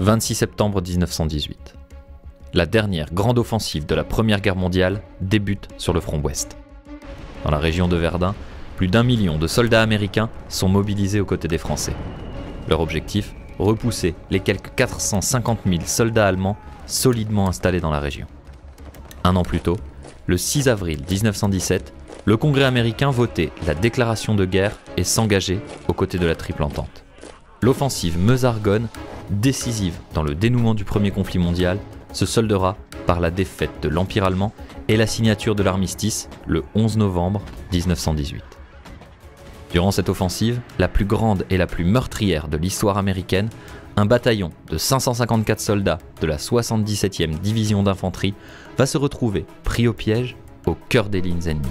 26 septembre 1918. La dernière grande offensive de la Première Guerre mondiale débute sur le front ouest. Dans la région de Verdun, plus d'1 million de soldats américains sont mobilisés aux côtés des Français. Leur objectif, repousser les quelques 450 000 soldats allemands solidement installés dans la région. Un an plus tôt, le 6 avril 1917, le Congrès américain votait la déclaration de guerre et s'engageait aux côtés de la Triple Entente. L'offensive Meuse-Argonne, décisive dans le dénouement du premier conflit mondial, se soldera par la défaite de l'Empire allemand et la signature de l'armistice le 11 novembre 1918. Durant cette offensive, la plus grande et la plus meurtrière de l'histoire américaine, un bataillon de 554 soldats de la 77e division d'infanterie va se retrouver pris au piège au cœur des lignes ennemies.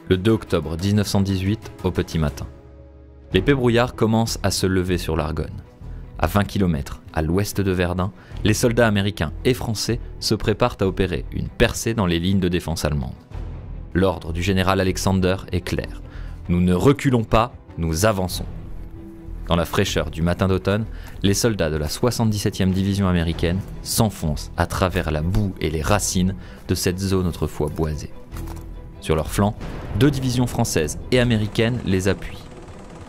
Le 2 octobre 1918, au petit matin, l'épais brouillard commence à se lever sur l'Argonne. À 20 km à l'ouest de Verdun, les soldats américains et français se préparent à opérer une percée dans les lignes de défense allemandes. L'ordre du général Alexander est clair. Nous ne reculons pas, nous avançons. Dans la fraîcheur du matin d'automne, les soldats de la 77e division américaine s'enfoncent à travers la boue et les racines de cette zone autrefois boisée. Sur leur flanc, 2 divisions françaises et américaines les appuient.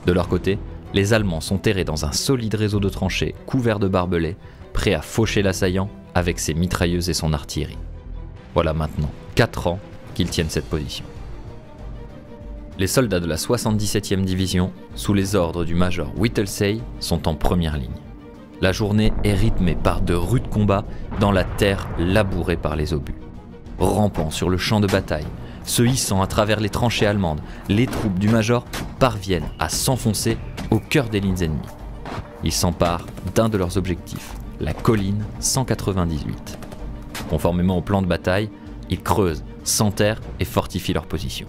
De leur côté, les Allemands sont terrés dans un solide réseau de tranchées couvert de barbelés, prêts à faucher l'assaillant avec ses mitrailleuses et son artillerie. Voilà maintenant 4 ans qu'ils tiennent cette position. Les soldats de la 77e division, sous les ordres du major Whittlesey, sont en première ligne. La journée est rythmée par de rudes combats dans la terre labourée par les obus. Rampant sur le champ de bataille, se hissant à travers les tranchées allemandes, les troupes du major parviennent à s'enfoncer au cœur des lignes ennemies. Ils s'emparent d'un de leurs objectifs, la colline 198. Conformément au plan de bataille, ils creusent, s'enterrent et fortifient leur position.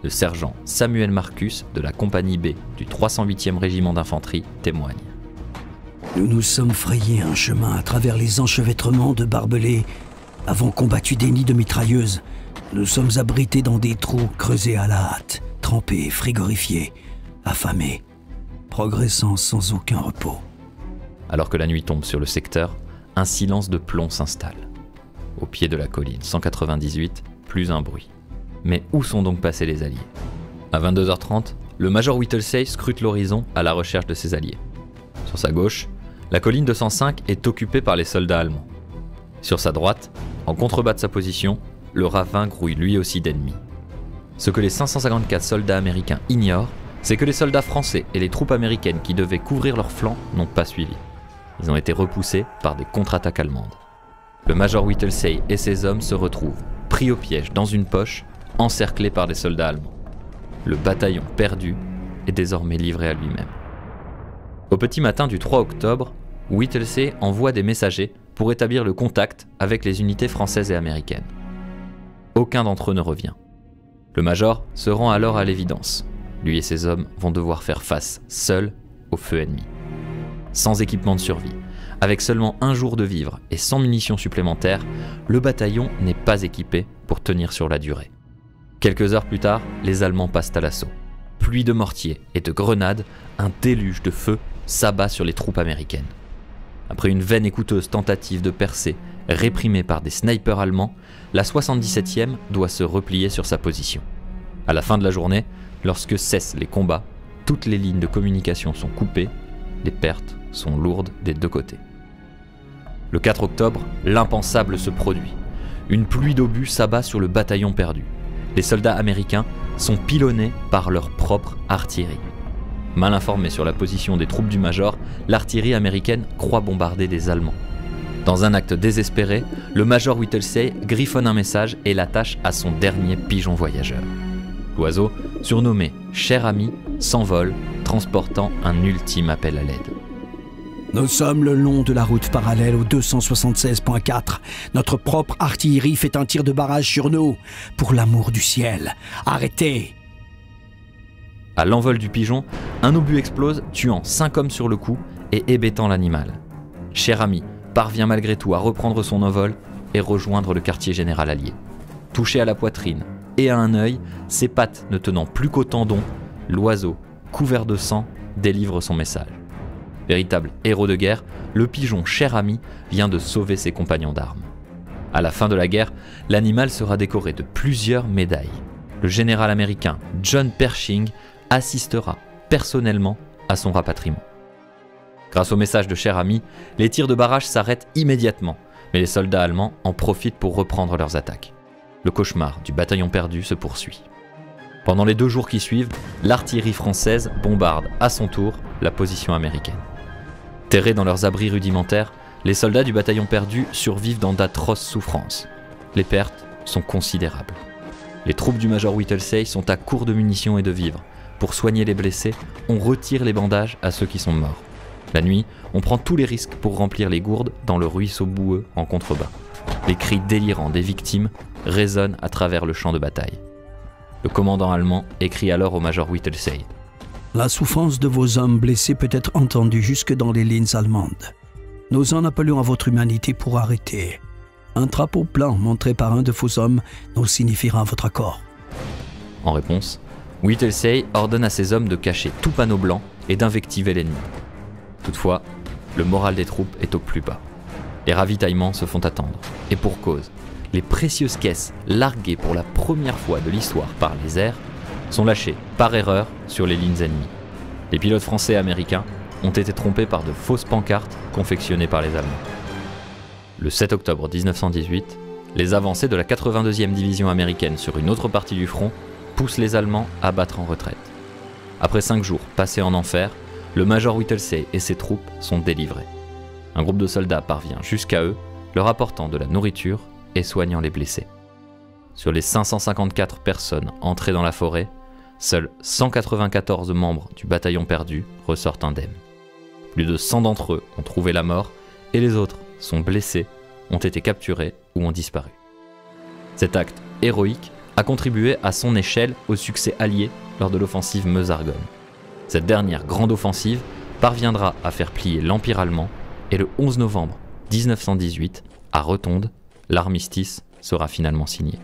Le sergent Samuel Marcus de la compagnie B du 308e régiment d'infanterie témoigne. Nous nous sommes frayés un chemin à travers les enchevêtrements de barbelés, avons combattu des nids de mitrailleuses. Nous sommes abrités dans des trous creusés à la hâte, trempés, frigorifiés, affamés, progressant sans aucun repos. Alors que la nuit tombe sur le secteur, un silence de plomb s'installe. Au pied de la colline 198, plus un bruit. Mais où sont donc passés les Alliés? À 22h30, le major Whittlesey scrute l'horizon à la recherche de ses alliés. Sur sa gauche, la colline 205 est occupée par les soldats allemands. Sur sa droite, en contrebas de sa position, le ravin grouille lui aussi d'ennemis. Ce que les 554 soldats américains ignorent, c'est que les soldats français et les troupes américaines qui devaient couvrir leurs flancs n'ont pas suivi. Ils ont été repoussés par des contre-attaques allemandes. Le major Whittlesey et ses hommes se retrouvent, pris au piège dans une poche, encerclés par des soldats allemands. Le bataillon perdu est désormais livré à lui-même. Au petit matin du 3 octobre, Whittlesey envoie des messagers pour établir le contact avec les unités françaises et américaines. Aucun d'entre eux ne revient. Le major se rend alors à l'évidence. Lui et ses hommes vont devoir faire face, seuls, au feu ennemi. Sans équipement de survie, avec seulement 1 jour de vivres et sans munitions supplémentaires, le bataillon n'est pas équipé pour tenir sur la durée. Quelques heures plus tard, les Allemands passent à l'assaut. Pluie de mortiers et de grenades, un déluge de feu s'abat sur les troupes américaines. Après une vaine et coûteuse tentative de percée réprimée par des snipers allemands, la 77e doit se replier sur sa position. À la fin de la journée, lorsque cessent les combats, toutes les lignes de communication sont coupées, les pertes sont lourdes des 2 côtés. Le 4 octobre, l'impensable se produit. Une pluie d'obus s'abat sur le bataillon perdu. Les soldats américains sont pilonnés par leur propre artillerie. Mal informé sur la position des troupes du major, l'artillerie américaine croit bombarder des Allemands. Dans un acte désespéré, le major Whittlesey griffonne un message et l'attache à son dernier pigeon voyageur. L'oiseau, surnommé « Cher ami », s'envole, transportant un ultime appel à l'aide. Nous sommes le long de la route parallèle au 276.4. Notre propre artillerie fait un tir de barrage sur nous. Pour l'amour du ciel, arrêtez! À l'envol du pigeon, un obus explose, tuant 5 hommes sur le coup et hébétant l'animal. Cher ami parvient malgré tout à reprendre son envol et rejoindre le quartier général allié. Touché à la poitrine et à un œil, ses pattes ne tenant plus qu'au tendon, l'oiseau, couvert de sang, délivre son message. Véritable héros de guerre, le pigeon cher ami vient de sauver ses compagnons d'armes. À la fin de la guerre, l'animal sera décoré de plusieurs médailles. Le général américain John Pershing assistera personnellement à son rapatriement. Grâce au message de cher ami, les tirs de barrage s'arrêtent immédiatement, mais les soldats allemands en profitent pour reprendre leurs attaques. Le cauchemar du bataillon perdu se poursuit. Pendant les 2 jours qui suivent, l'artillerie française bombarde à son tour la position américaine. Terrés dans leurs abris rudimentaires, les soldats du bataillon perdu survivent dans d'atroces souffrances. Les pertes sont considérables. Les troupes du major Whittlesey sont à court de munitions et de vivres. Pour soigner les blessés, on retire les bandages à ceux qui sont morts. La nuit, on prend tous les risques pour remplir les gourdes dans le ruisseau boueux en contrebas. Les cris délirants des victimes résonnent à travers le champ de bataille. Le commandant allemand écrit alors au major Whittlesey. La souffrance de vos hommes blessés peut être entendue jusque dans les lignes allemandes. Nous en appelons à votre humanité pour arrêter. Un drapeau blanc montré par un de vos hommes nous signifiera votre accord. En réponse, Whittlesey ordonne à ses hommes de cacher tout panneau blanc et d'invectiver l'ennemi. Toutefois, le moral des troupes est au plus bas. Les ravitaillements se font attendre, et pour cause, les précieuses caisses larguées pour la première fois de l'histoire par les airs sont lâchées par erreur sur les lignes ennemies. Les pilotes français et américains ont été trompés par de fausses pancartes confectionnées par les Allemands. Le 7 octobre 1918, les avancées de la 82e division américaine sur une autre partie du front poussent les Allemands à battre en retraite. Après 5 jours passés en enfer, le major Whittlesey et ses troupes sont délivrés. Un groupe de soldats parvient jusqu'à eux, leur apportant de la nourriture et soignant les blessés. Sur les 554 personnes entrées dans la forêt, seuls 194 membres du bataillon perdu ressortent indemnes. Plus de 100 d'entre eux ont trouvé la mort et les autres sont blessés, ont été capturés ou ont disparu. Cet acte héroïque a contribué à son échelle au succès allié lors de l'offensive Meuse-Argonne. Cette dernière grande offensive parviendra à faire plier l'Empire allemand et le 11 novembre 1918, à Rotonde, l'armistice sera finalement signé.